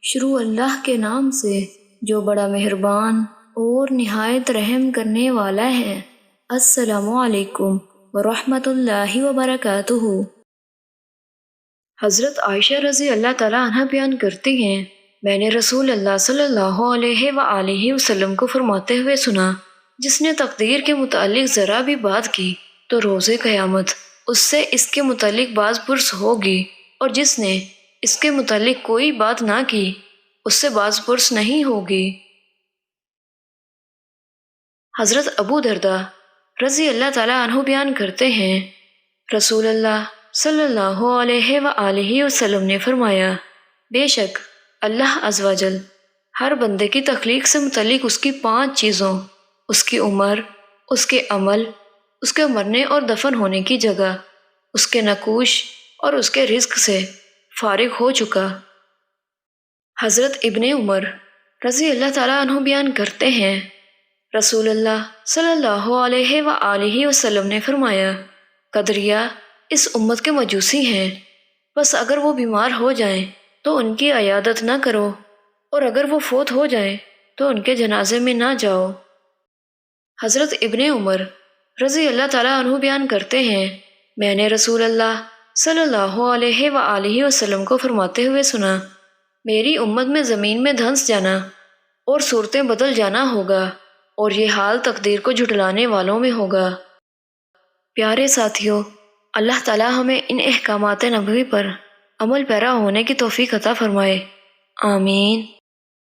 شروع اللہ کے نام سے جو بڑا مہربان اور نہایت رحم کرنے والا ہے۔ السلام علیکم ورحمۃ اللہ وبرکاتہ۔ حضرت عائشہ رضی اللہ تعالیٰ عنہ بیان کرتی ہیں، میں نے رسول اللہ صلی اللہ علیہ وآلہ وسلم کو فرماتے ہوئے سنا، جس نے تقدیر کے متعلق ذرا بھی بات کی تو روز قیامت اس سے اس کے متعلق باز پرس ہوگی، اور جس نے اس کے متعلق کوئی بات نہ کی اس سے باز پرس نہیں ہوگی۔ حضرت ابو درداء رضی اللہ تعالیٰ عنہ بیان کرتے ہیں، رسول اللہ صلی اللہ علیہ وآلہ وسلم نے فرمایا، بے شک اللہ عز و جل ہر بندے کی تخلیق سے متعلق اس کی 5 چیزوں، اس کی عمر، اس کے عمل، اس کے مرنے اور دفن ہونے کی جگہ، اس کے نقوش اور اس کے رزق سے فارغ ہو چکا۔ حضرت ابن عمر رضی اللہ تعالیٰ عنہ بیان کرتے ہیں، رسول اللہ صلی اللہ علیہ وآلہ وسلم نے فرمایا، قدریہ اس امت کے مجوسی ہیں، بس اگر وہ بیمار ہو جائیں تو ان کی عیادت نہ کرو، اور اگر وہ فوت ہو جائیں تو ان کے جنازے میں نہ جاؤ۔ حضرت ابن عمر رضی اللہ تعالیٰ عنہ بیان کرتے ہیں، میں نے رسول اللہ صلی اللہ علیہ وآلہ وسلم کو فرماتے ہوئے سنا، میری امت میں زمین میں دھنس جانا اور صورتیں بدل جانا ہوگا، اور یہ حال تقدیر کو جھٹلانے والوں میں ہوگا۔ پیارے ساتھیوں، اللہ تعالیٰ ہمیں ان احکامات نبوی پر عمل پیرا ہونے کی توفیق عطا فرمائے، آمین۔